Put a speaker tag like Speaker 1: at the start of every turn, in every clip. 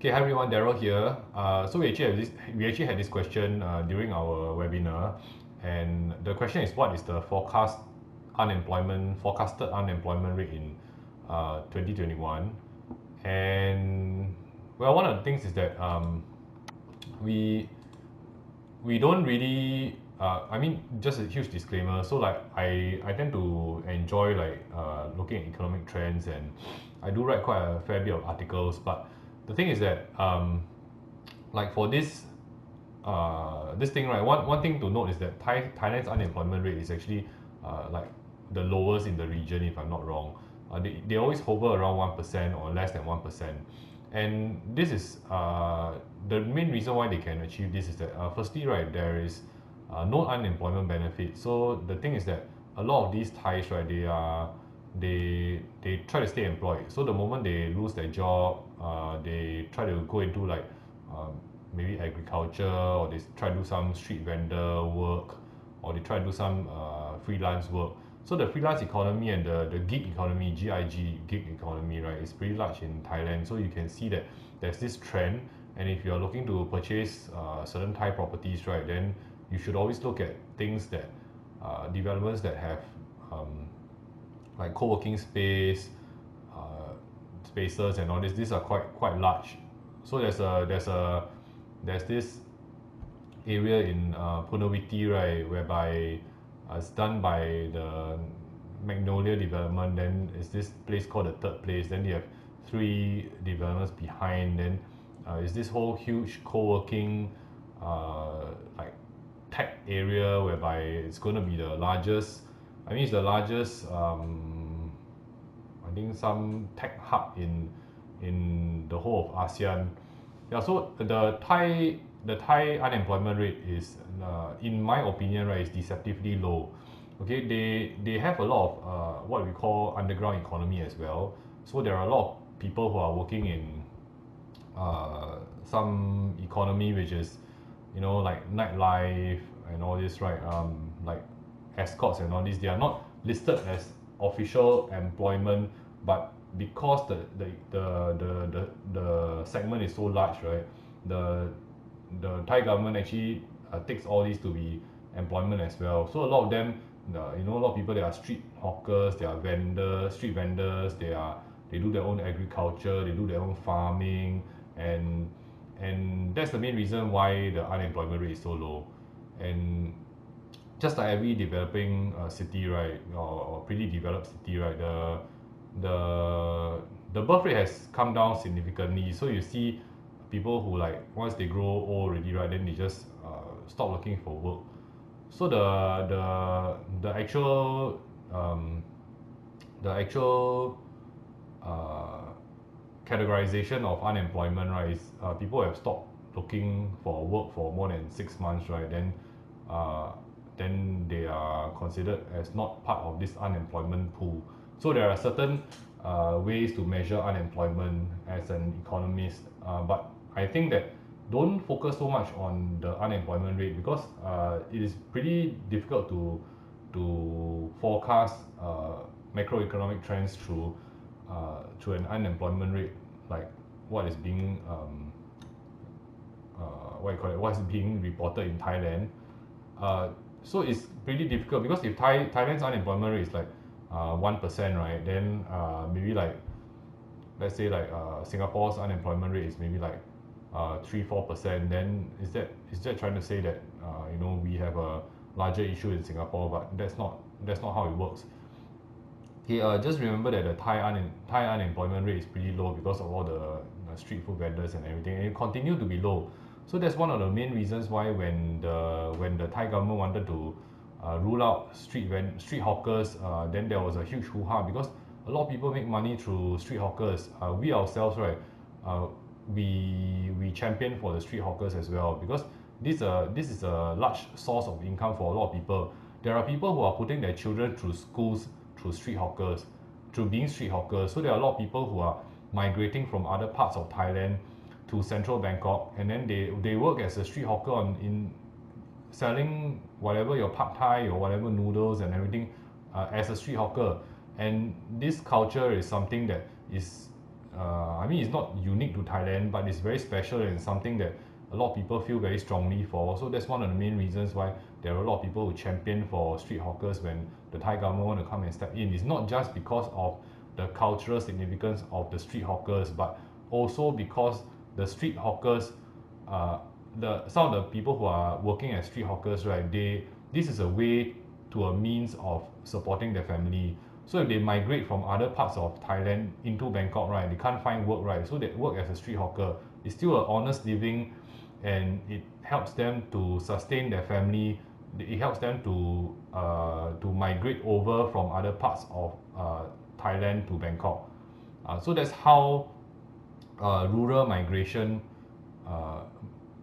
Speaker 1: Okay, hi everyone, Daryl here. So we actually had this question during our webinar, and the question is, what is the forecasted unemployment rate in 2021? And well, one of the things is that we we don't really I mean, just a huge disclaimer. So like I tend to enjoy like looking at economic trends, and I do write quite a fair bit of articles. But the thing is that like for this thing, right, one thing to note is that Thailand's unemployment rate is actually like the lowest in the region, if I'm not wrong. They always hover around 1% or less than 1%. And this is the main reason why they can achieve this is that firstly, right, there is no unemployment benefit. So the thing is that a lot of these Thais, right, they try to stay employed. So the moment they lose their job, they try to go into like um, maybe agriculture, or they try to do some street vendor work, or they try to do some freelance work. So the freelance economy and the gig economy, gig economy, right, is pretty large in Thailand. So you can see that there's this trend, and if you're looking to purchase certain Thai properties, right, then you should always look at things that developments that have um, like co-working spaces and all this. These are quite large. So there's this area in Punawiti, right, whereby it's done by the Magnolia development. Then is this place called the Third Place. Then you have three developments behind. Then is this whole huge co-working like tech area, whereby it's going to be the largest. I mean, it's the largest. I think some tech hub in the whole of ASEAN. Yeah, so the Thai unemployment rate is, in my opinion, right, is deceptively low. Okay, they have a lot of what we call underground economy as well. So there are a lot of people who are working in some economy which is, like nightlife and all this, right? Like escorts and all this. They are not listed as official employment, but because the segment is so large, right? The the Thai government actually takes all these to be employment as well. So a lot of them, a lot of people, they are street hawkers, they are street vendors, they do their own agriculture, they do their own farming, and that's the main reason why the unemployment rate is so low. And just like every developing city, right, or pretty developed city, right, the birth rate has come down significantly. So you see people who, like, once they grow old already, right, then they just stop looking for work. So um, the actual uh, categorization of unemployment, right, is people have stopped looking for work for more than 6 months, right? Uh, then they are considered as not part of this unemployment pool. So there are certain ways to measure unemployment as an economist, but I think that don't focus so much on the unemployment rate, because it is pretty difficult to forecast macroeconomic trends through an unemployment rate, like what is being what you call it, what's being reported in Thailand. So it's pretty difficult, because if Thailand's unemployment rate is like 1%, right, then maybe like, let's say like Singapore's unemployment rate is maybe like 3-4%. Then is that trying to say that we have a larger issue in Singapore? But that's not how it works. Okay, just remember that the Thai unemployment rate is pretty low because of all the street food vendors and everything, and it continue to be low. So that's one of the main reasons why when the Thai government wanted to rule out street hawkers, then there was a huge hoo-ha, because a lot of people make money through street hawkers. We ourselves, right, uh, we champion for the street hawkers as well, because this is a large source of income for a lot of people. There are people who are putting their children through schools through street hawkers, through being street hawkers. So there are a lot of people who are migrating from other parts of Thailand to central Bangkok, and then they work as a street hawker in selling whatever, your pad thai or whatever noodles and everything, as a street hawker. And this culture is something that is I mean, it's not unique to Thailand, but it's very special and something that a lot of people feel very strongly for. So that's one of the main reasons why there are a lot of people who champion for street hawkers when the Thai government want to come and step in. It's not just because of the cultural significance of the street hawkers, but also because the street hawkers, some of the people who are working as street hawkers, right? This is a way to a means of supporting their family. So if they migrate from other parts of Thailand into Bangkok, right, they can't find work, right? So they work as a street hawker. It's still an honest living, and it helps them to sustain their family. It helps them to migrate over from other parts of Thailand to Bangkok. So that's how rural migration.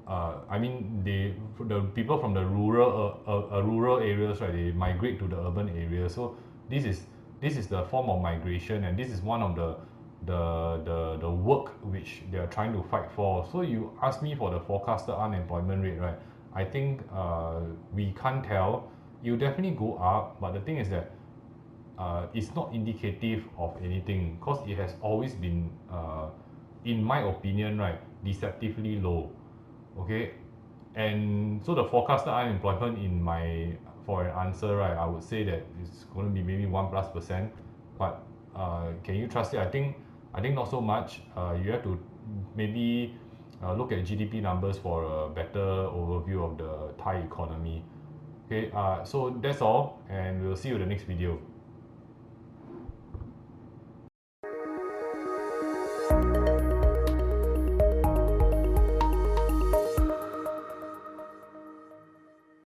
Speaker 1: I mean, the people from the rural areas, right? They migrate to the urban areas. So this is the form of migration, and this is one of the work which they are trying to fight for. So you ask me for the forecasted unemployment rate, right? I think we can't tell. You definitely go up, but the thing is that it's not indicative of anything because it has always been, in my opinion, right, deceptively low. Okay, and so the forecasted unemployment in my for an answer, right, I would say that it's going to be maybe 1+%, but can you trust it? I think not so much. You have to maybe look at GDP numbers for a better overview of the Thai economy. Okay, so that's all, and we'll see you in the next video.